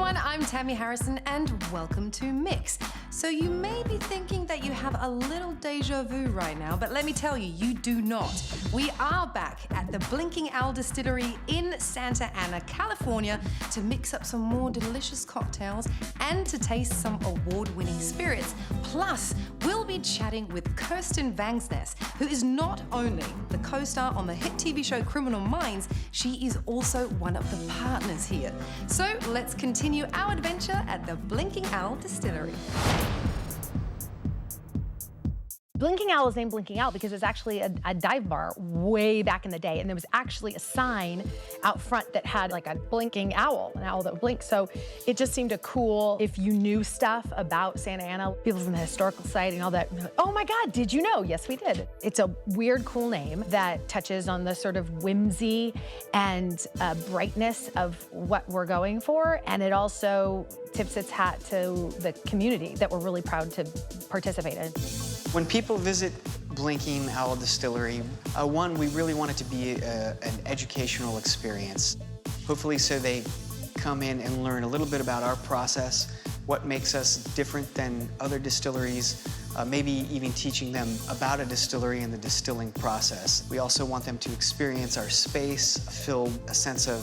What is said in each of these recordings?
everyone, I'm Tammy Harrison and welcome to Mix. So you may be thinking that you have a little deja vu right now, but let me tell you, you do not. We are back at the Blinking Owl Distillery in Santa Ana, California to mix up some more delicious cocktails and to taste some award-winning spirits. Plus, we'll be chatting with Kirsten Vangsness, who is not only the co-star on the hit TV show Criminal Minds, she is also one of the partners here. So let's continue our adventure at the Blinking Owl Distillery. Blinking Owl is named Blinking Owl because it was actually a dive bar way back in the day, and there was actually a sign out front that had like a blinking owl, an owl that would blink. So it just seemed cool if you knew stuff about Santa Ana, people from the historical site and all that. And like, oh my God, did you know? Yes, we did. It's a weird, cool name that touches on the sort of whimsy and brightness of what we're going for, and it also tips its hat to the community that we're really proud to participate in. When people visit Blinking Owl Distillery, one, we really want it to be an educational experience. Hopefully so they come in and learn a little bit about our process, what makes us different than other distilleries, maybe even teaching them about a distillery and the distilling process. We also want them to experience our space, feel a sense of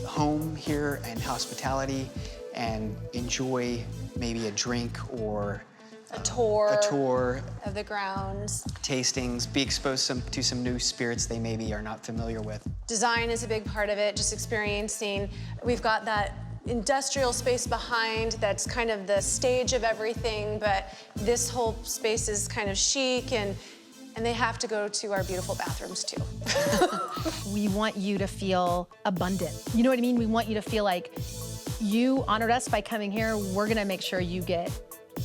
home here and hospitality, and enjoy maybe a drink or a tour of the grounds. Tastings, be exposed to some new spirits they maybe are not familiar with. Design is a big part of it, just experiencing. We've got that industrial space behind that's kind of the stage of everything, but this whole space is kind of chic and they have to go to our beautiful bathrooms too. We want you to feel abundant. You know what I mean? We want you to feel like you honored us by coming here. We're gonna make sure you get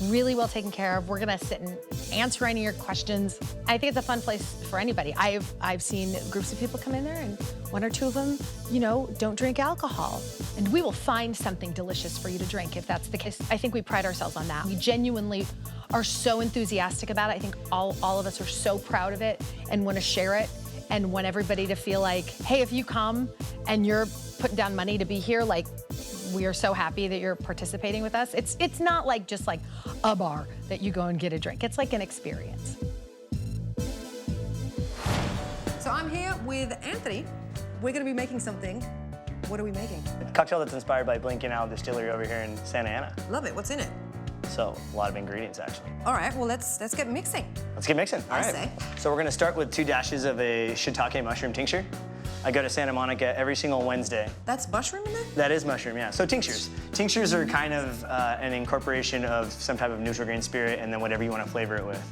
really well taken care of. We're gonna sit and answer any of your questions. I think it's a fun place for anybody. I've seen groups of people come in there and one or two of them, you know, don't drink alcohol. And we will find something delicious for you to drink if that's the case. I think we pride ourselves on that. We genuinely are so enthusiastic about it. I think all of us are so proud of it and want to share it and want everybody to feel like, hey, if you come and you're putting down money to be here, like, we are so happy that you're participating with us. It's not like just like a bar that you go and get a drink. It's like an experience. So I'm here with Anthony. We're gonna be making something. What are we making? A cocktail that's inspired by Blinking Owl Distillery over here in Santa Ana. Love it, what's in it? So, a lot of ingredients, actually. All right, well, let's get mixing. Let's get mixing, all right. say. So we're gonna start with 2 dashes of a shiitake mushroom tincture. I go to Santa Monica every single Wednesday. That's mushroom in there? That is mushroom, yeah. So tinctures. Tinctures are kind of an incorporation of some type of neutral grain spirit and then whatever you want to flavor it with.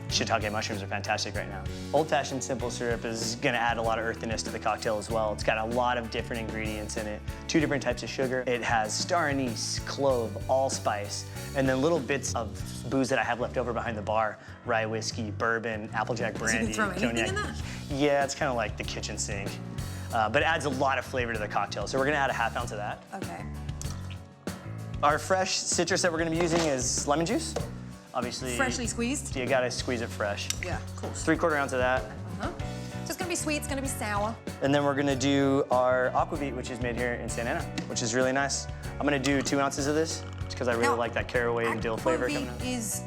Shiitake mushrooms are fantastic right now. Old-fashioned simple syrup is gonna add a lot of earthiness to the cocktail as well. It's got a lot of different ingredients in it. 2 different types of sugar. It has star anise, clove, allspice, and then little bits of booze that I have left over behind the bar. Rye whiskey, bourbon, applejack brandy, So you can throw anything in that? Yeah, it's kind of like the kitchen sink. But it adds a lot of flavor to the cocktail. So we're gonna add a 1/2 ounce of that. Okay. Our fresh citrus that we're gonna be using is lemon juice. Obviously. Freshly squeezed? You gotta squeeze it fresh. Yeah, of course. 3/4 ounce of that. So it's gonna be sweet, it's gonna be sour. And then we're gonna do our aquavit, which is made here in Santa Ana, which is really nice. I'm gonna do 2 ounces of this, because I really Now, like that caraway and dill flavor coming out. Is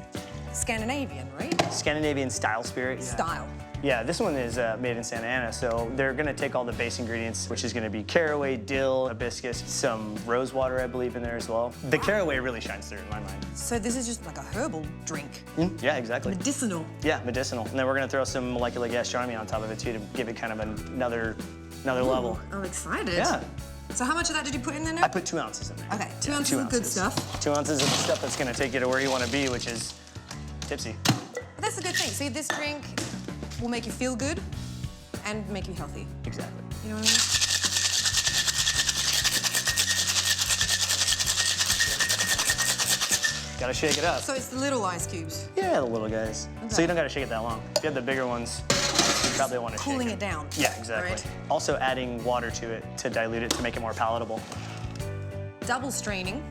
Scandinavian, right? Scandinavian style spirit. Yeah. Style. Yeah, this one is made in Santa Ana, so they're gonna take all the base ingredients, which is gonna be caraway, dill, hibiscus, some rose water, I believe, in there as well. The caraway really shines through in my mind. So this is just like a herbal drink. Yeah, exactly. Medicinal. Yeah, medicinal. And then we're gonna throw some molecular gastronomy on top of it too to give it kind of another level. I'm excited. Yeah. So how much of that did you put in there now? I put 2 ounces in there. Okay, 2 Yeah, ounces of good stuff. 2 ounces of the stuff that's gonna take you to where you wanna be, which is tipsy. But that's a good thing. See, this drink will make you feel good and make you healthy. Exactly. You know what I mean? Gotta shake it up. So it's the little ice cubes. Yeah, the little guys. Okay. So you don't gotta shake it that long. If you have the bigger ones, you probably want to shake Cooling it down. Yeah, exactly. Right. Also adding water to it to dilute it to make it more palatable. Double straining.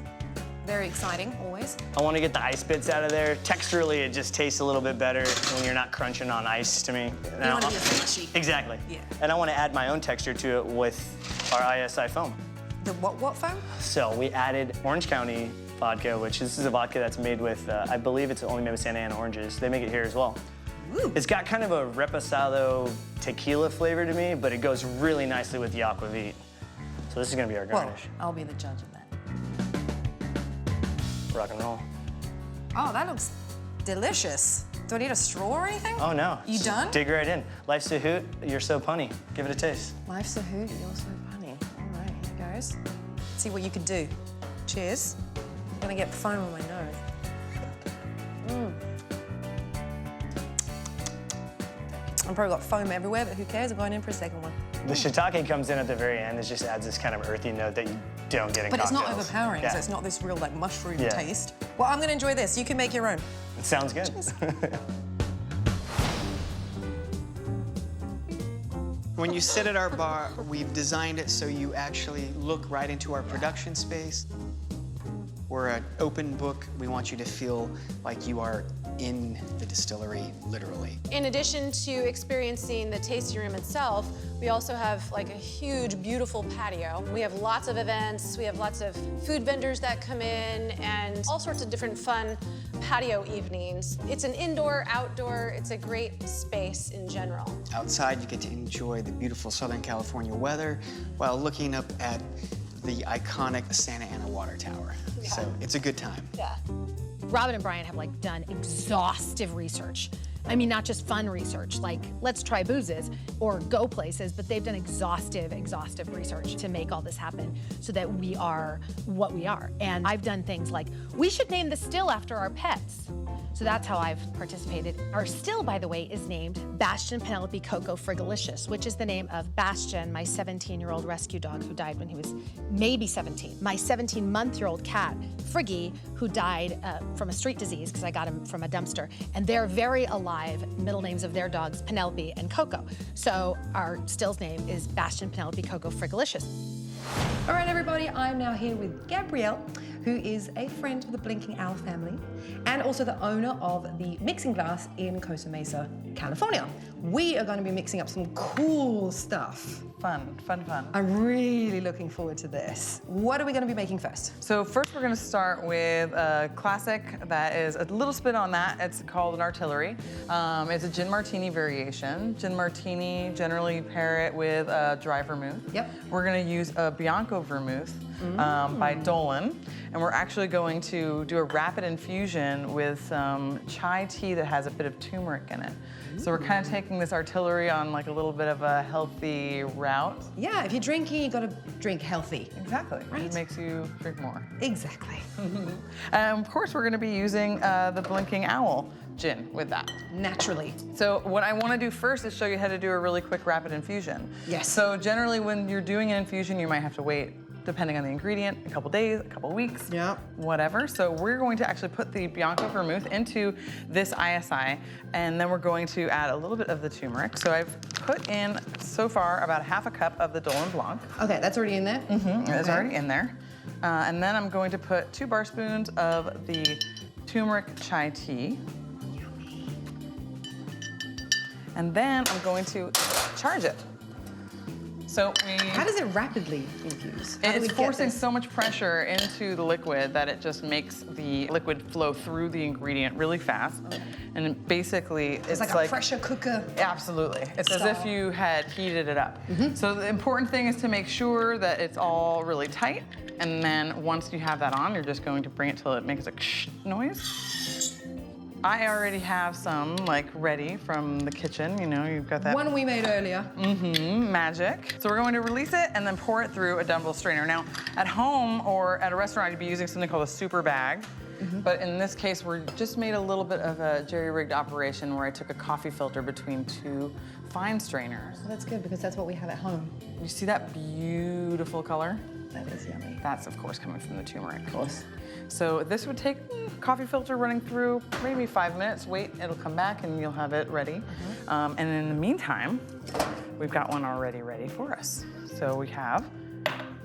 Very exciting, always. I want to get the ice bits out of there. Texturally, it just tastes a little bit better when you're not crunching on ice to me. You want to be a slushy. Exactly. Yeah. And I want to add my own texture to it with our ISI foam. The what foam? So we added Orange County vodka, which this is a vodka that's made with, I believe it's only made with Santa Ana oranges. They make it here as well. Ooh. It's got kind of a reposado tequila flavor to me, but it goes really nicely with the aquavit. So this is gonna be our Well, garnish. I'll be the judge of that. Rock and roll. Oh, that looks delicious. Do I need a straw or anything? Oh no. You Just done? Dig right in. Life's a hoot, you're so punny. Give it a taste. Life's a hoot, you're so funny. All right, here goes. Let's see what you can do. Cheers. I'm gonna get foam on my nose. I've probably got foam everywhere, but who cares? I'm going in for a second one. The shiitake comes in at the very end. It just adds this kind of earthy note that you don't get in But it's not cocktails. overpowering, Yeah. so it's not this real like mushroom Yeah. taste. Well, I'm gonna enjoy this. You can make your own. It sounds good. When you sit at our bar, we've designed it so you actually look right into our production space. We're an open book. We want you to feel like you are in the distillery, literally. In addition to experiencing the tasting room itself, we also have like a huge, beautiful patio. We have lots of events, we have lots of food vendors that come in, and all sorts of different fun patio evenings. It's an indoor, outdoor, it's a great space in general. Outside, you get to enjoy the beautiful Southern California weather while looking up at the iconic Santa Ana Water Tower. Yeah. So it's a good time. Yeah. Robin and Brian have like done exhaustive research. I mean, not just fun research, like let's try boozes or go places, but they've done exhaustive research to make all this happen so that we are what we are. And I've done things like, we should name the still after our pets. So that's how I've participated. Our still, by the way, is named Bastion Penelope Coco Frigalicious, which is the name of Bastion, my 17-year-old rescue dog who died when he was maybe 17. My 17-month-year-old cat, Friggy, who died from a street disease because I got him from a dumpster. And they're very alive, middle names of their dogs, Penelope and Coco. So our still's name is Bastion Penelope Coco Frigalicious. All right, everybody, I'm now here with Gabrielle, who is a friend of the Blinking Owl family and also the owner of the Mixing Glass in Costa Mesa, California. We are going to be mixing up some cool stuff. Fun. I'm really looking forward to this. What are we going to be making first? So first we're gonna start with a classic that is a little spin on that. It's called an artillery. It's a gin martini variation. Gin martini, generally pair it with a dry vermouth. Yep. We're gonna use a Bianco vermouth by Dolan. And we're actually going to do a rapid infusion with some chai tea that has a bit of turmeric in it. So we're kind of taking this artillery on like a little bit of a healthy route. Yeah, if you're drinking, you got to drink healthy. Exactly. Right. It makes you drink more. Exactly. Of course, we're going to be using the Blinking Owl gin with that. Naturally. So what I want to do first is show you how to do a really quick rapid infusion. Yes. So generally when you're doing an infusion, you might have to wait, depending on the ingredient, a couple days, a couple weeks, Yeah. whatever. So we're going to actually put the Bianco vermouth into this ISI, and then we're going to add a little bit of the turmeric. So I've put in, so far, about half a cup of the Dolan Blanc. Okay, that's already in there? It's already in there. And then I'm going to put 2 bar spoons of the turmeric chai tea. And then I'm going to charge it. So How does it rapidly infuse? How do we it's get forcing this? so much pressure into the liquid that it just makes the liquid flow through the ingredient really fast. And it basically, It's like a pressure cooker. Absolutely. It's as if Style. you had heated it up. So the important thing is to make sure that it's all really tight. And then once you have that on, you're just going to bring it till it makes a ksh noise. I already have some like ready from the kitchen. You know, you've got that One we made earlier. magic. So we're going to release it and then pour it through a dumbbell strainer. Now, at home or at a restaurant, you'd be using something called a super bag. But in this case, we're just made a little bit of a jerry-rigged operation where I took a coffee filter between 2 fine strainers. Well, that's good because that's what we have at home. You see that beautiful color? That is yummy. That's, of course, coming from the turmeric. Of course. So this would take coffee filter running through maybe 5 minutes. Wait, it'll come back and you'll have it ready. And in the meantime, we've got one already ready for us. So we have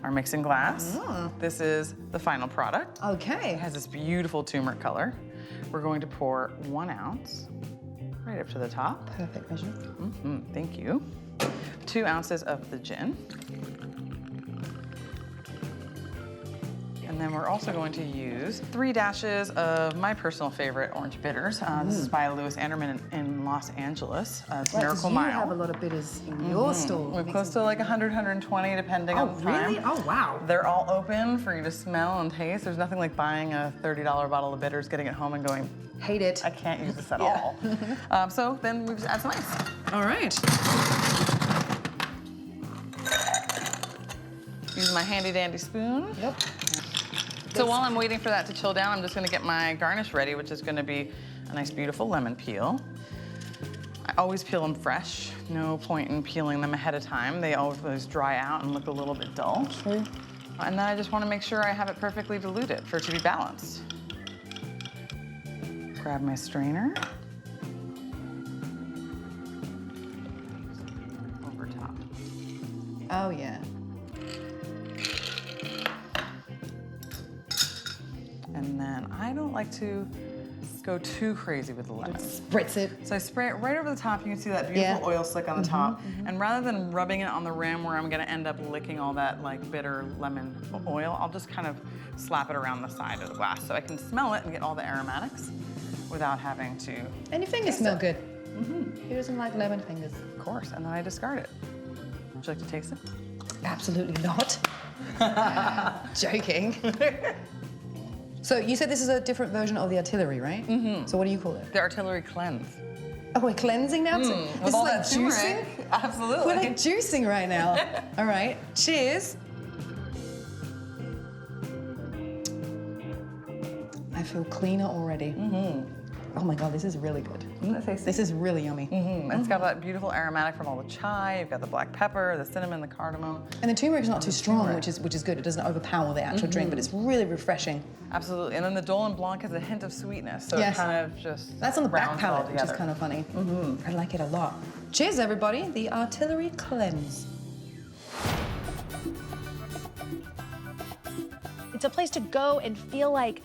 our mixing glass. This is the final product. Okay. It has this beautiful turmeric color. We're going to pour 1 ounce right up to the top. Perfect measure. Thank you. 2 ounces of the gin. And then we're also going to use 3 dashes of my personal favorite orange bitters. This is by Louis Anderman in Los Angeles. It's Miracle Mile. You have a lot of bitters in your store. We're close to like 100, 120 depending on the time. Really? Oh, wow. They're all open for you to smell and taste. There's nothing like buying a $30 bottle of bitters, getting it home and going, Hate it. I can't use this at all. So then we just add some ice. All right. Use my handy dandy spoon. Yep. So while I'm waiting for that to chill down, I'm just gonna get my garnish ready, which is gonna be a nice, beautiful lemon peel. I always peel them fresh. No point in peeling them ahead of time. They always dry out and look a little bit dull. True. And then I just wanna make sure I have it perfectly diluted for it to be balanced. Grab my strainer. Over top. Oh, yeah. And then I don't like to go too crazy with the lemon. Spritz it. So I spray it right over the top. You can see that beautiful oil slick on the top. And rather than rubbing it on the rim where I'm gonna end up licking all that like bitter lemon oil, I'll just kind of slap it around the side of the glass so I can smell it and get all the aromatics without having to. And your fingers smell good. Who doesn't like lemon fingers? Of course, and then I discard it. Would you like to taste it? Absolutely not. Joking. So you said this is a different version of the artillery, right? So what do you call it? The artillery cleanse. Oh, we're cleansing now? So With this is all like that turmeric. juicing? Absolutely. We're like juicing right now. All right, cheers. I feel cleaner already. Oh my God, this is really good. Isn't it tasty? This is really yummy. It's got that beautiful aromatic from all the chai. You've got the black pepper, the cinnamon, the cardamom. And the turmeric's not too strong, which is good. It doesn't overpower the actual drink, but it's really refreshing. Absolutely. And then the Dolin Blanc has a hint of sweetness, so Yes. it kind of just That's on the back rounds it all palate, which is together. kind of funny. I like it a lot. Cheers, everybody. The artillery cleanse. It's a place to go and feel like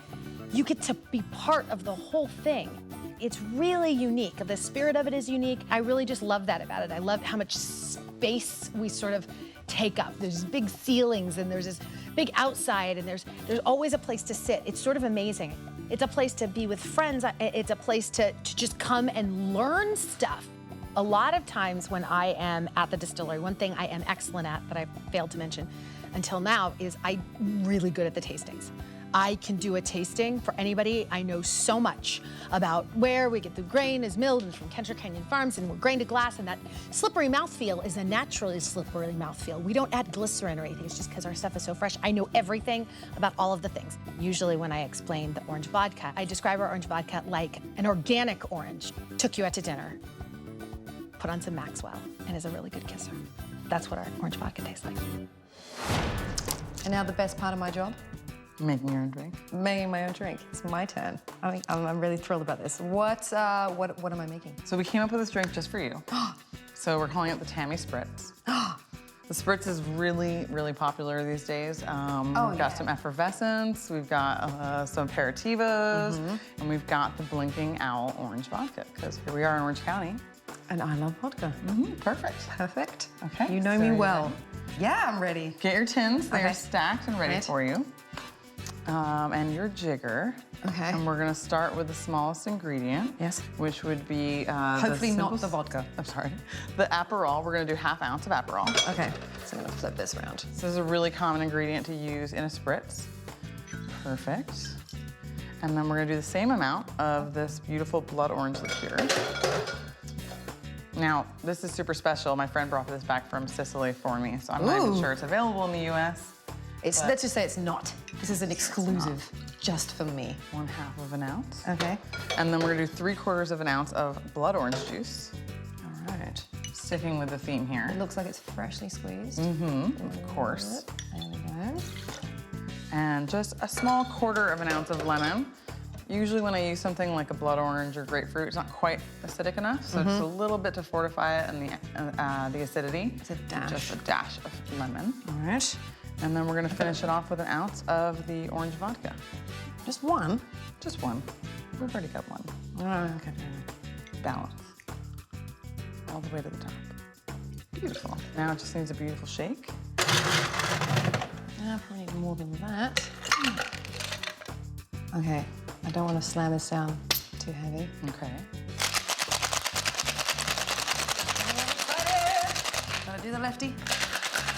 you get to be part of the whole thing. It's really unique. The spirit of it is unique. I really just love that about it. I love how much space we sort of take up. There's big ceilings and there's this big outside and there's always a place to sit. It's sort of amazing. It's a place to be with friends. It's a place to just come and learn stuff. A lot of times when I am at the distillery, one thing I am excellent at that I failed to mention until now is I'm really good at the tastings. I can do a tasting for anybody. I know so much about where we get the grain is milled and from Kencher Canyon Farms and we're grain to glass, and that slippery mouthfeel is a naturally slippery mouthfeel. We don't add glycerin or anything. It's just because our stuff is so fresh. I know everything about all of the things. Usually when I explain the orange vodka, I describe our orange vodka like an organic orange. Took you out to dinner, put on some Maxwell, and is a really good kisser. That's what our orange vodka tastes like. And now the best part of my job? Making your own drink. Making my own drink. It's my turn. I'm really thrilled about this. What am I making? So we came up with this drink just for you. So we're calling it the Tammy Spritz. The Spritz is really, really popular these days. We've got some effervescence, we've got some aperitivos, and we've got the Blinking Owl orange vodka, because here we are in Orange County. And I love vodka. Perfect. Perfect. Okay. You know so me you well. ready? Yeah, I'm ready. Get your tins, they're Okay. stacked and ready Right. for you. And your jigger. Okay. And we're gonna start with the smallest ingredient. Yes. Which would be Hopefully not the vodka. I'm sorry. The Aperol. We're gonna do ½ ounce of Aperol. Okay, so I'm gonna flip this around. This is a really common ingredient to use in a spritz. Perfect. And then we're gonna do the same amount of this beautiful blood orange liqueur. Now, this is super special. My friend brought this back from Sicily for me, so I'm not even sure it's available in the US. Let's just say it's not. This is an exclusive just for me. 1/2 of an ounce. Okay. And then we're gonna do 3/4 of an ounce of blood orange juice. All right. Sticking with the theme here. It looks like it's freshly squeezed. Of course. There we go. And just a small 1/4 of an ounce of lemon. Usually when I use something like a blood orange or grapefruit, it's not quite acidic enough, so just a little bit to fortify it and the acidity. It's a dash. Just a dash of lemon. All right. And then we're gonna finish it off with 1 ounce of the orange vodka. Just one. Just one. We've already got one. Oh, okay. Balance. All the way to the top. Beautiful. Now it just needs a beautiful shake. I probably need more than that. Okay, I don't want to slam this down too heavy. Okay. Gotta do the lefty.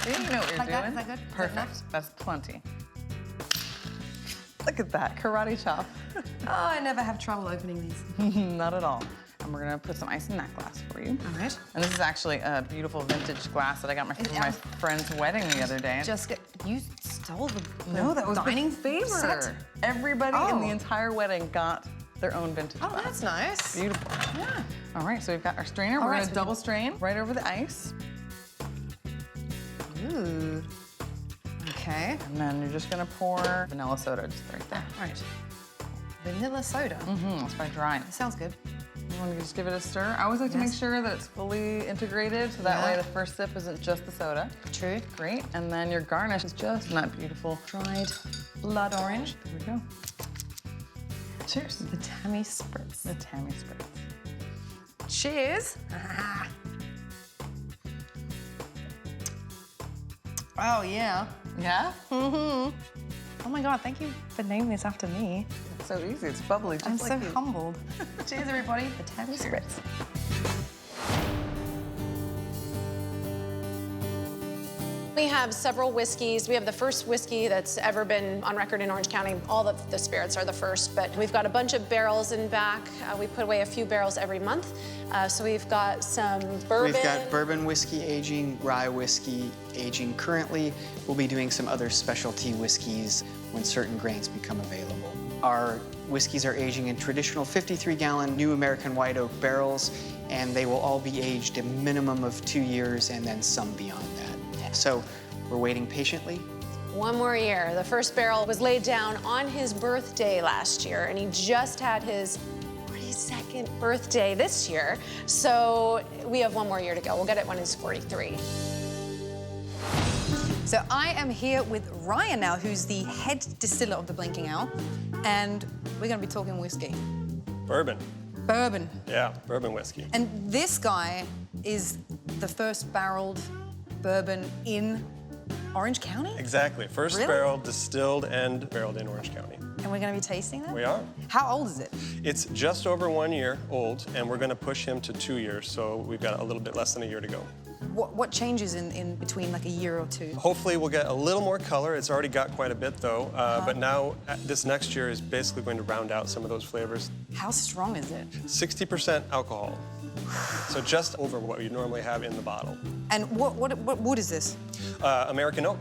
See, you know what you're Like that? doing. Is that good? Is that Perfect. enough? That's plenty. Look at that, karate chop. Oh, I never have trouble opening these. Not at all. And we're gonna put some ice in that glass for you. All right. And this is actually a beautiful vintage glass that I got from my friend's wedding the other day. You stole the No, that was dining the favor. set? Everybody in the Oh. entire wedding got their own vintage Oh, glass. that's nice. Beautiful. Yeah. All right, so we've got our strainer. We're right, gonna so double strain right over the ice. Ooh. Okay. And then you're just gonna pour vanilla soda just right there. All right. Vanilla soda. That's by drying. That sounds good. You wanna just give it a stir? I always like to make sure that it's fully integrated so that Yeah. way the first sip isn't just the soda. True. Great, and then your garnish is just not beautiful. Dried blood orange. There we go. Cheers. The Tammy Spritz. The Tammy Spritz. Cheers. Oh, yeah. Yeah? Oh my God, thank you for naming this after me. It's so easy, it's bubbly, just I'm like so you. humbled. Cheers, everybody. The Tammy Spritz. We have several whiskeys. We have the first whiskey that's ever been on record in Orange County. All of the spirits are the first, but we've got a bunch of barrels in back. We put away a few barrels every month. So we've got some bourbon. We've got bourbon whiskey aging, rye whiskey aging currently. We'll be doing some other specialty whiskeys when certain grains become available. Our whiskeys are aging in traditional 53-gallon new American white oak barrels, and they will all be aged a minimum of 2 years and then some beyond that. So we're waiting patiently. One more year. The first barrel was laid down on his birthday last year, and he just had his 42nd birthday this year. So we have one more year to go. We'll get it when he's 43. So I am here with Ryan now, who's the head distiller of the Blinking Owl, and we're going to be talking whiskey. Bourbon. Bourbon. Yeah, bourbon whiskey. And this guy is the first barreled bourbon in Orange County? Exactly. First Really? barrel distilled and barreled in Orange County. And we're going to be tasting that? We are. How old is it? It's just over 1 year old, and we're going to push him to 2 years, so we've got a little bit less than a year to go. What changes in between like a year or two? Hopefully we'll get a little more color. It's already got quite a bit though, but now this next year is basically going to round out some of those flavors. How strong is it? 60% alcohol, so just over what you normally have in the bottle. And what wood is this? American oak.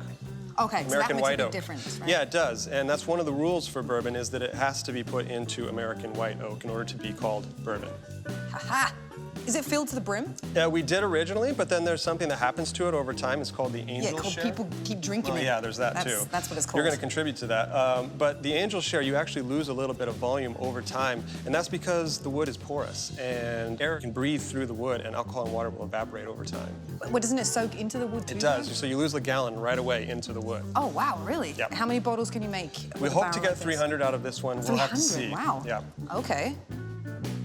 Okay, so that American makes white a big oak. difference, right? Yeah, it does, and that's one of the rules for bourbon is that it has to be put into American white oak in order to be called bourbon. Ha-ha! Is it filled to the brim? Yeah, we did originally, but then there's something that happens to it over time. It's called the angel Yeah, share. people keep drinking Oh, it. yeah, there's that too. That's what it's called. You're going to contribute to that. But the angel share, you actually lose a little bit of volume over time, and that's because the wood is porous, and air can breathe through the wood, and alcohol and water will evaporate over time. Well, doesn't it soak into the wood too? It does, though? so you lose a gallon right away into the wood. Oh, wow, really? Yep. How many bottles can you make? We with a hope barrel to like get this? 300 out of this one. We'll have to 300, see. wow. Yeah. Okay.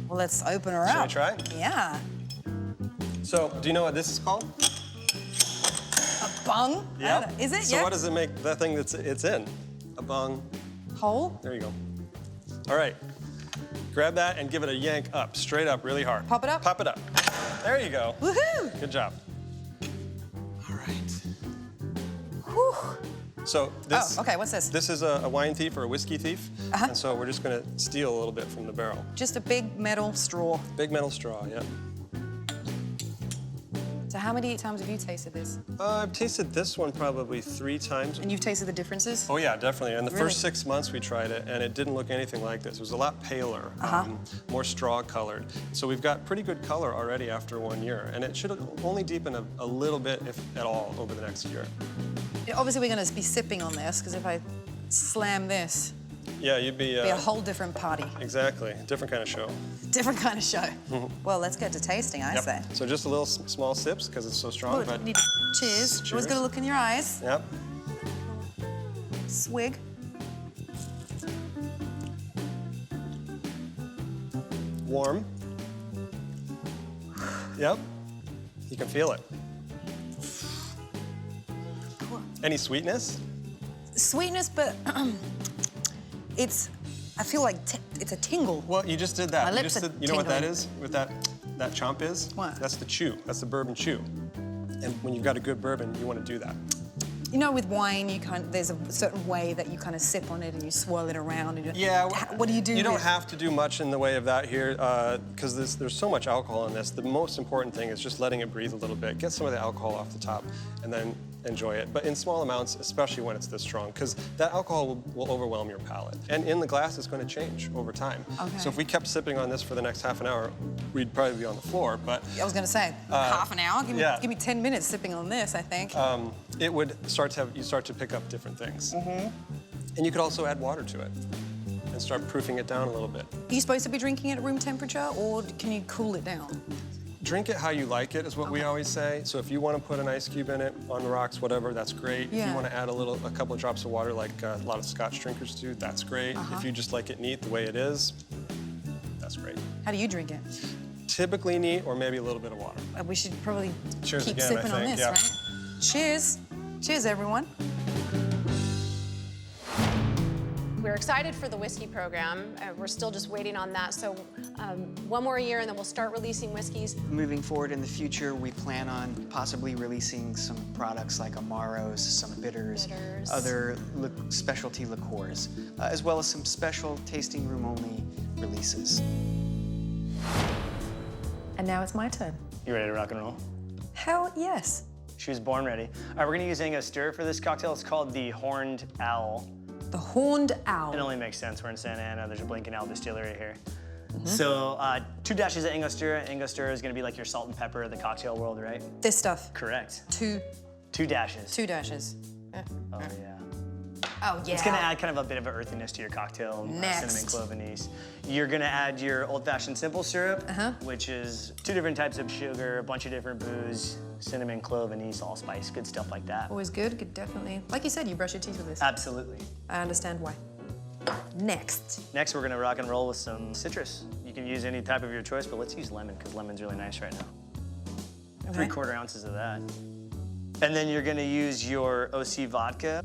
Well, let's open her Shall up. we try? Yeah. So, do you know what this is called? A bung? Yep. Is it? So yeah. what does it make, that thing it's in? A bung. Hole? There you go. All right. Grab that and give it a yank up, straight up, really hard. Pop it up? Pop it up. There you go. Woohoo! Good job. All right. Whew. So this. Oh, okay, what's this? This is a wine thief or a whiskey thief. And so we're just gonna steal a little bit from the barrel. Just a big metal straw. Big metal straw, yeah. So how many times have you tasted this? I've tasted this one probably 3 times. And you've tasted the differences? Oh yeah, definitely. In the Really? first 6 months we tried it, and it didn't look anything like this. It was a lot paler, more straw colored. So we've got pretty good color already after 1 year, and it should only deepen a little bit, if at all, over the next year. Obviously, we're going to be sipping on this, because if I slam this, Yeah, you'd be. it'd be a whole different party. Exactly, different kind of show. Different kind of show. Well, let's get to tasting, I say. So just a little small sips because it's so strong. Oh, but need to- cheers. Always Cheers. got to look in your eyes. Yep. Swig. Warm. Yep. You can feel it. Any sweetness? sweetness, but it's, I feel like it's a tingle. Well, you just did that. My You lips just are did, you know what that tingling. is? What that chomp is? What? That's the chew. That's the bourbon chew. And when you've got a good bourbon, you want to do that. You know, with wine, there's a certain way that you kind of sip on it and you swirl it around. And Yeah. What do you do? You don't with- have to do much in the way of that here, because there's so much alcohol in this. The most important thing is just letting it breathe a little bit. Get some of the alcohol off the top, and then enjoy it. But in small amounts, especially when it's this strong, because that alcohol will overwhelm your palate. And in the glass, it's going to change over time. Okay. So if we kept sipping on this for the next half an hour, we'd probably be on the floor. But I was gonna say, half an hour? yeah. Give me 10 minutes sipping on this, I think. it would start to pick up different things. And you could also add water to it and start proofing it down a little bit. Are you supposed to be drinking it at room temperature, or can you cool it down? Drink it how you like it is what we always say. So if you want to put an ice cube in it, on the rocks, whatever, that's great. If Yeah. you want to add a couple of drops of water like a lot of Scotch drinkers do, that's great. If you just like it neat the way it is, that's great. How do you drink it? Typically neat or maybe a little bit of water. We should probably Cheers keep again, I sipping on think, this, yeah. right? Cheers. Cheers, everyone. We're excited for the whiskey program. We're still just waiting on that. So one more year and then we'll start releasing whiskeys. Moving forward in the future, we plan on possibly releasing some products like Amaros, some bitters, other specialty liqueurs, as well as some special tasting room only releases. And now it's my turn. You ready to rock and roll? Hell yes. She was born ready. All right, we're gonna use Angostura for this cocktail. It's called the Horned Owl. The Horned Owl. It only makes sense. We're in Santa Ana. There's a Blinking Owl Distillery here. So 2 dashes of Angostura. Angostura is gonna be like your salt and pepper of the cocktail world, right? This stuff. Correct. 2 dashes. dashes. Oh, yeah. Oh, yeah. It's gonna add kind of a bit of an earthiness to your cocktail. Next. Cinnamon clove anise. You're gonna add your old-fashioned simple syrup, which is 2 different types of sugar, a bunch of different booze, cinnamon, clove, anise, allspice, good stuff like that. Always good, definitely. Like you said, you brush your teeth with this. Absolutely. I understand why. Next. Next, we're gonna rock and roll with some citrus. You can use any type of your choice, but let's use lemon, because lemon's really nice right now. Okay. 3/4 ounces of that. And then you're gonna use your OC vodka.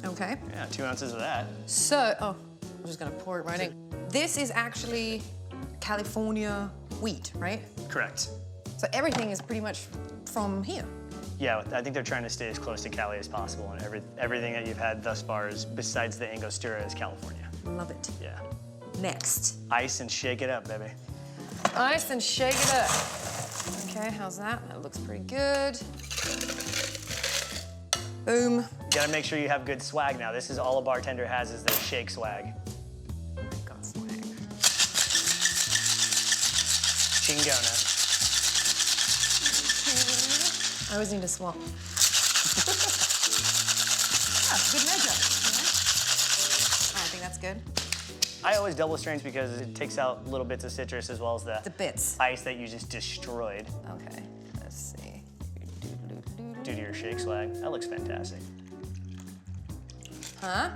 Okay. Yeah, 2 ounces of that. So, I'm just gonna pour it right in. This is actually California wheat, right? Correct. So everything is pretty much from here. Yeah, I think they're trying to stay as close to Cali as possible, and everything that you've had thus far is, besides the Angostura, is California. Love it. Yeah. Next. Ice and shake it up, baby. Ice and shake it up. Okay, how's that? That looks pretty good. Boom. You gotta make sure you have good swag now. This is all a bartender has is their shake swag. Got swag. Chingona. I always need to swap. Good measure. I think that's good. I always double strains because it takes out little bits of citrus as well as The bits. ice that you just destroyed Okay, let's see. due to your shake swag. That looks fantastic. Huh?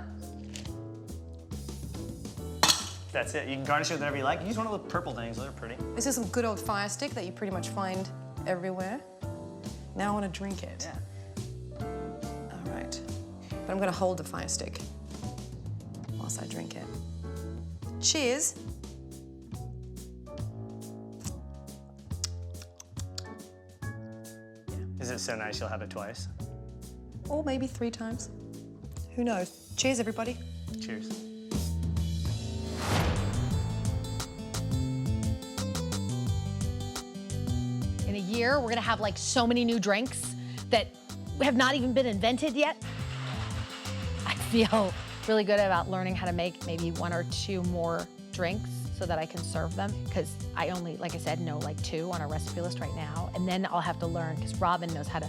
That's it. You can garnish it with whatever you like. Use one of the purple things. Those are pretty. This is some good old fire stick that you pretty much find everywhere. Now I want to drink it. Yeah. All right. But I'm going to hold the fire stick whilst I drink it. Cheers. Is it so nice you'll have it twice? Or maybe 3 times. Who knows? Cheers, everybody. Cheers. In a year, we're gonna have like so many new drinks that have not even been invented yet. I feel really good about learning how to make maybe 1 or 2 more drinks so that I can serve them, because I only, like I said, know like 2 on our recipe list right now. And then I'll have to learn, because Robin knows how to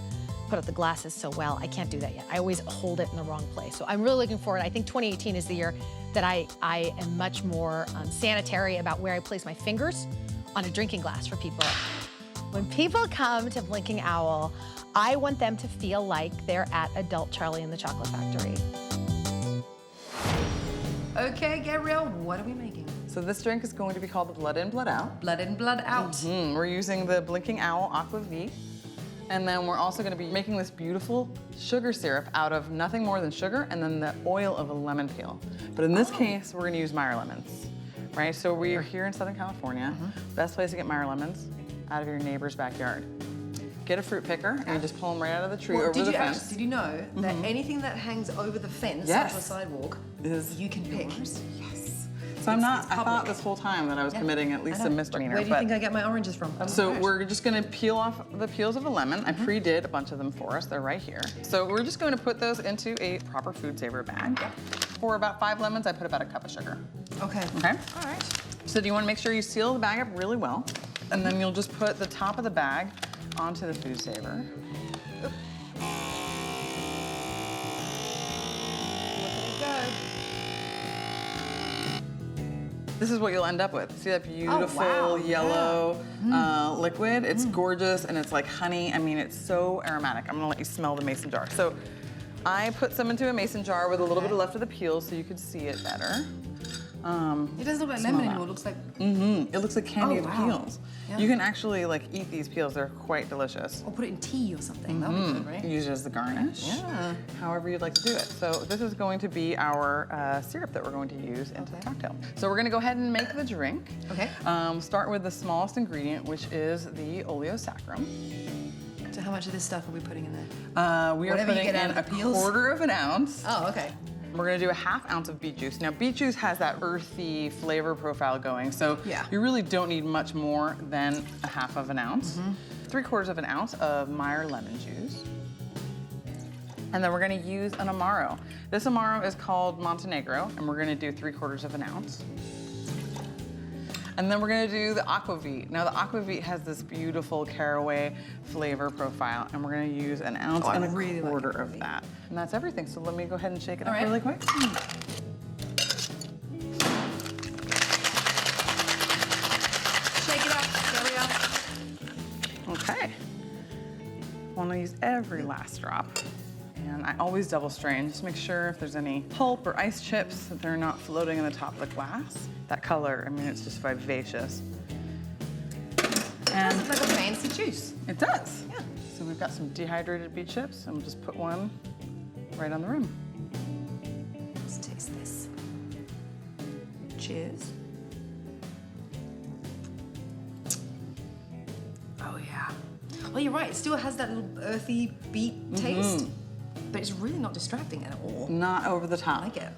put up the glasses so well. I can't do that yet. I always hold it in the wrong place. So I'm really looking forward. I think 2018 is the year that I am much more sanitary about where I place my fingers on a drinking glass for people. When people come to Blinking Owl, I want them to feel like they're at Adult Charlie and the Chocolate Factory. Okay, Gabrielle, what are we making? So this drink is going to be called the Blood In, Blood Out. Blood in, blood out. We're using the Blinking Owl Aqua V. And then we're also gonna be making this beautiful sugar syrup out of nothing more than sugar and then the oil of a lemon peel. But in this case, we're gonna use Meyer lemons, right? So we are here in Southern California. Best place to get Meyer lemons, out of your neighbor's backyard. Get a fruit picker and you just pull them right out of the tree over the fence. Did you know that anything that hangs over the fence Yes. onto the sidewalk, you can pick? So I thought this whole time that I was committing at least a misdemeanor. Where do you think I get my oranges from? So we're just gonna peel off the peels of a lemon. I pre-did a bunch of them for us. They're right here. So we're just going to put those into a proper food saver bag. For about 5 lemons, I put about a cup of sugar. Okay. Okay? All right. So do you wanna make sure you seal the bag up really well? And then you'll just put the top of the bag onto the food saver. This is what you'll end up with. See that beautiful yellow liquid? It's gorgeous and it's like honey. I mean, it's so aromatic. I'm gonna let you smell the mason jar. So I put some into a mason jar with a little bit left of the peel so you could see it better. It doesn't look like lemon anymore. It looks like... It looks like candied wow. peels. Yeah. You can actually like eat these peels. They're quite delicious. Or put it in tea or something. That would be good, right? Use it as the garnish. Yeah. However you'd like to do it. So this is going to be our syrup that we're going to use into the cocktail. So we're gonna go ahead and make the drink. Okay. Start with the smallest ingredient, which is the oleosaccharum. So how much of this stuff are we putting in there? We are Whatever you putting get out in of the a peels? 1/4 of an ounce. Oh, okay. We're gonna do a 1/2 ounce of beet juice. Now, beet juice has that earthy flavor profile going, so you really don't need much more than a 1/2 of an ounce. 3/4 of an ounce of Meyer lemon juice. And then we're gonna use an Amaro. This Amaro is called Montenegro, and we're gonna do 3/4 of an ounce. And then we're gonna do the aquavit. Now the aquavit has this beautiful caraway flavor profile, and we're gonna use an ounce and a 1/4 of that. And that's everything, so let me go ahead and shake it up really quick. Shake it up, there we go. Okay. Wanna use every last drop. And I always double strain, just make sure if there's any pulp or ice chips that they're not floating on the top of the glass. That color, I mean, it's just vivacious. And it's like a fancy juice. It does. Yeah. So we've got some dehydrated beet chips, and we'll just put one right on the rim. Let's taste this. Cheers. Oh yeah. Well, you're right. It still has that little earthy beet taste, but it's really not distracting at all. Not over the top. I like it.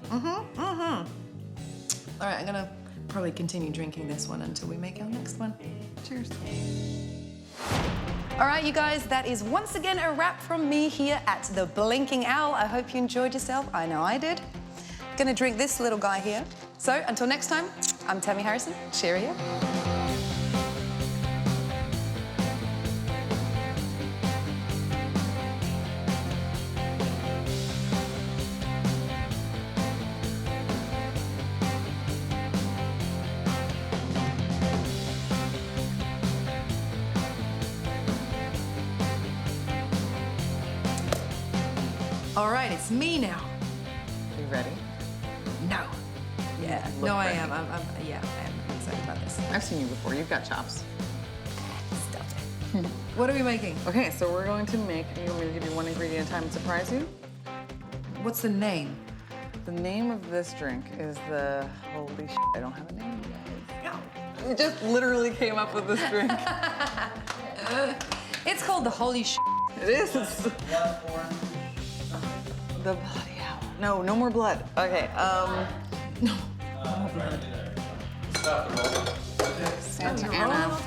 All right, I'm gonna probably continue drinking this one until we make our next one. Cheers. All right, you guys, that is once again a wrap from me here at the Blinking Owl. I hope you enjoyed yourself. I know I did. Gonna drink this little guy here. So until next time, I'm Tammy Harrison. Cheerio. All right, it's me now. You ready? No. Yeah. Look No, I ready. am. I'm excited about this. I've seen you before. You've got chops. Stop it. What are we making? Okay, so we're going to make, you want me to give you one ingredient at a time and surprise you? What's the name? The name of this drink is the, holy shit, I don't have a name yet. You just literally came up with this drink. It's called the Holy Sh**. It is. The bloody hell. No, no more blood. Okay, No more blood. Santa Ana.